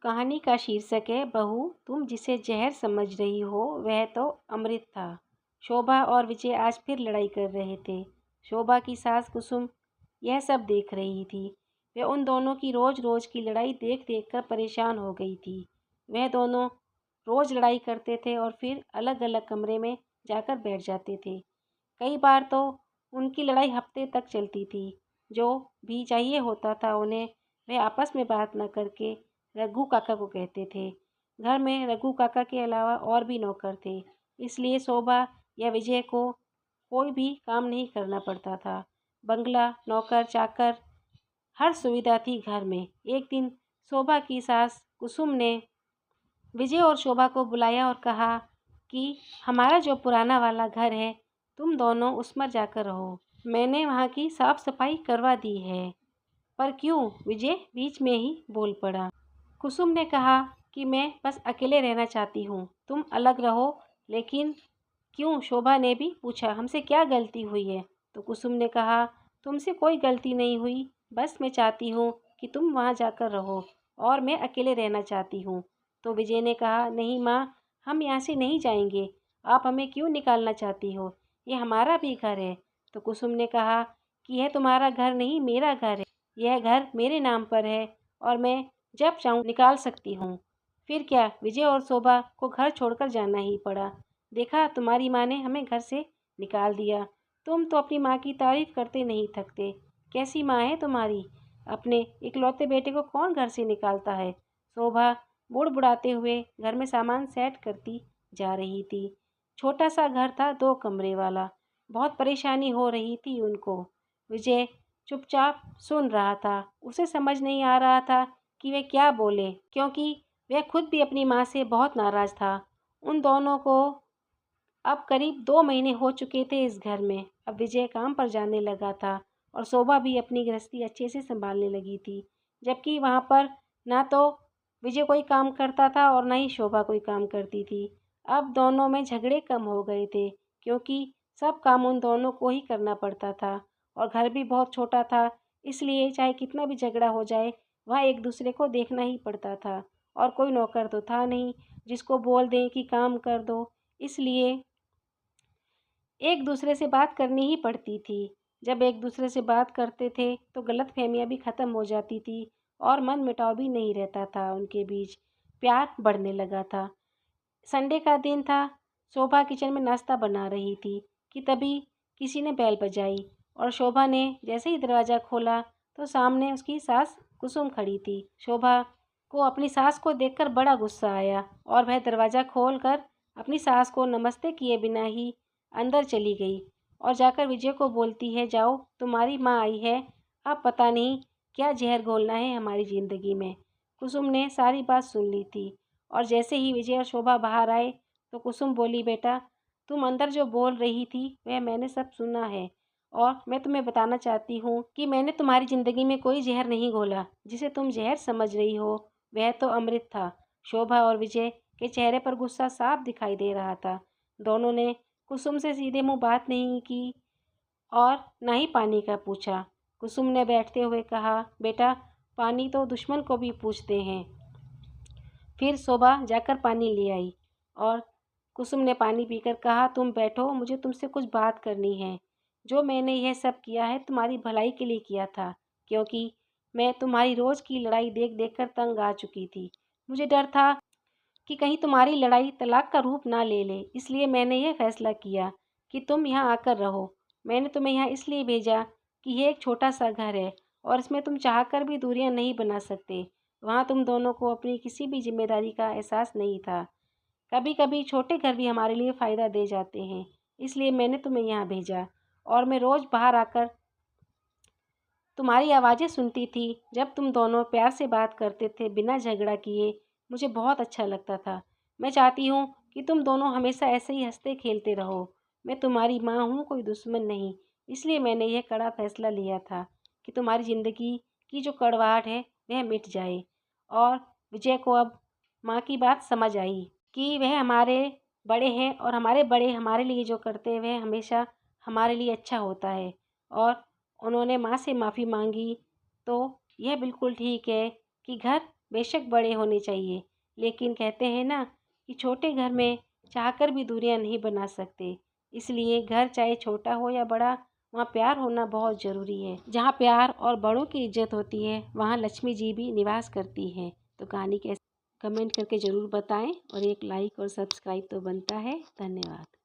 कहानी का शीर्षक है बहू तुम जिसे जहर समझ रही हो वह तो अमृत था। शोभा और विजय आज फिर लड़ाई कर रहे थे। शोभा की सास कुसुम यह सब देख रही थी। वह उन दोनों की रोज रोज की लड़ाई देख देख कर परेशान हो गई थी। वह दोनों रोज लड़ाई करते थे और फिर अलग अलग कमरे में जाकर बैठ जाते थे। कई बार तो उनकी लड़ाई हफ्ते तक चलती थी। जो भी चाहिए होता था उन्हें वे आपस में बात न करके रघु काका को कहते थे। घर में रघु काका के अलावा और भी नौकर थे, इसलिए शोभा या विजय को कोई भी काम नहीं करना पड़ता था। बंगला, नौकर चाकर, हर सुविधा थी घर में। एक दिन शोभा की सास कुसुम ने विजय और शोभा को बुलाया और कहा कि हमारा जो पुराना वाला घर है तुम दोनों उसमें जाकर रहो। मैंने वहाँ की साफ सफाई करवा दी है। पर क्यों? विजय बीच में ही बोल पड़ा। कुसुम ने कहा कि मैं बस अकेले रहना चाहती हूँ, तुम अलग रहो। लेकिन क्यों? शोभा ने भी पूछा, हमसे क्या गलती हुई है? तो कुसुम ने कहा, तुमसे कोई गलती नहीं हुई, बस मैं चाहती हूँ कि तुम वहाँ जाकर रहो और मैं अकेले रहना चाहती हूँ। तो विजय ने कहा, नहीं माँ, हम यहाँ से नहीं जाएंगे। आप हमें क्यों निकालना चाहती हो? ये हमारा भी घर है। तो कुसुम ने कहा कि यह तुम्हारा घर नहीं, मेरा घर है। यह घर मेरे नाम पर है और मैं जब चाहूँ निकाल सकती हूँ। फिर क्या? विजय और शोभा को घर छोड़कर जाना ही पड़ा। देखा, तुम्हारी माँ ने हमें घर से निकाल दिया। तुम तो अपनी माँ की तारीफ करते नहीं थकते। कैसी माँ है तुम्हारी? अपने इकलौते बेटे को कौन घर से निकालता है? शोभा बुड़बुड़ाते हुए घर में सामान सेट करती जा रही थी। छोटा सा घर था, 2 कमरे वाला। बहुत परेशानी हो रही थी उनको। विजय चुपचाप सुन रहा था। उसे समझ नहीं आ रहा था कि वे क्या बोले, क्योंकि वह खुद भी अपनी माँ से बहुत नाराज था। उन दोनों को अब करीब 2 महीने हो चुके थे इस घर में। अब विजय काम पर जाने लगा था और शोभा भी अपनी गृहस्थी अच्छे से संभालने लगी थी। जबकि वहाँ पर ना तो विजय कोई काम करता था और ना ही शोभा कोई काम करती थी। अब दोनों में झगड़े कम हो गए थे, क्योंकि सब काम उन दोनों को ही करना पड़ता था और घर भी बहुत छोटा था। इसलिए चाहे कितना भी झगड़ा हो जाए, वहाँ एक दूसरे को देखना ही पड़ता था। और कोई नौकर तो था नहीं जिसको बोल दें कि काम कर दो। इसलिए एक दूसरे से बात करनी ही पड़ती थी। जब एक दूसरे से बात करते थे तो गलतफहमियां भी ख़त्म हो जाती थी और मन मुटाव भी नहीं रहता था उनके बीच। प्यार बढ़ने लगा था। संडे का दिन था। शोभा किचन में नाश्ता बना रही थी कि तभी किसी ने बेल बजाई और शोभा ने जैसे ही दरवाज़ा खोला तो सामने उसकी सास कुसुम खड़ी थी। शोभा को अपनी सास को देखकर बड़ा गुस्सा आया और वह दरवाज़ा खोलकर अपनी सास को नमस्ते किए बिना ही अंदर चली गई और जाकर विजय को बोलती है, जाओ तुम्हारी माँ आई है, अब पता नहीं क्या जहर घोलना है हमारी ज़िंदगी में। कुसुम ने सारी बात सुन ली थी और जैसे ही विजय और शोभा बाहर आए तो कुसुम बोली, बेटा तुम अंदर जो बोल रही थी वह मैंने सब सुना है और मैं तुम्हें बताना चाहती हूँ कि मैंने तुम्हारी ज़िंदगी में कोई जहर नहीं घोला। जिसे तुम जहर समझ रही हो वह तो अमृत था। शोभा और विजय के चेहरे पर गुस्सा साफ दिखाई दे रहा था। दोनों ने कुसुम से सीधे मुंह बात नहीं की और न ही पानी का पूछा। कुसुम ने बैठते हुए कहा, बेटा पानी तो दुश्मन को भी पूछते हैं। फिर शोभा जाकर पानी ले आई और कुसुम ने पानी पीकर कहा, तुम बैठो, मुझे तुमसे कुछ बात करनी है। जो मैंने यह सब किया है तुम्हारी भलाई के लिए किया था, क्योंकि मैं तुम्हारी रोज़ की लड़ाई देख देख कर तंग आ चुकी थी। मुझे डर था कि कहीं तुम्हारी लड़ाई तलाक का रूप ना ले ले, इसलिए मैंने यह फैसला किया कि तुम यहाँ आकर रहो। मैंने तुम्हें यहाँ इसलिए भेजा कि यह एक छोटा सा घर है और इसमें तुम चाहकर भी दूरियां नहीं बना सकते। वहाँ तुम दोनों को अपनी किसी भी जिम्मेदारी का एहसास नहीं था। कभी कभी छोटे घर भी हमारे लिए फ़ायदा दे जाते हैं, इसलिए मैंने तुम्हें यहाँ भेजा। और मैं रोज़ बाहर आकर तुम्हारी आवाज़ें सुनती थी जब तुम दोनों प्यार से बात करते थे बिना झगड़ा किए। मुझे बहुत अच्छा लगता था। मैं चाहती हूँ कि तुम दोनों हमेशा ऐसे ही हंसते खेलते रहो। मैं तुम्हारी माँ हूँ, कोई दुश्मन नहीं। इसलिए मैंने यह कड़ा फैसला लिया था कि तुम्हारी ज़िंदगी की जो कड़वाहट है वह मिट जाए। और विजय को अब माँ की बात समझ आई कि वह हमारे बड़े हैं और हमारे बड़े हमारे लिए जो करते हैं वह हमेशा हमारे लिए अच्छा होता है। और उन्होंने माँ से माफ़ी मांगी। तो यह बिल्कुल ठीक है कि घर बेशक बड़े होने चाहिए, लेकिन कहते हैं ना कि छोटे घर में चाहकर भी दूरियां नहीं बना सकते। इसलिए घर चाहे छोटा हो या बड़ा, वहाँ प्यार होना बहुत ज़रूरी है। जहाँ प्यार और बड़ों की इज्जत होती है, वहाँ लक्ष्मी जी भी निवास करती हैं। तो कहानी कैसे कमेंट करके ज़रूर बताएं और एक लाइक और सब्सक्राइब तो बनता है। धन्यवाद।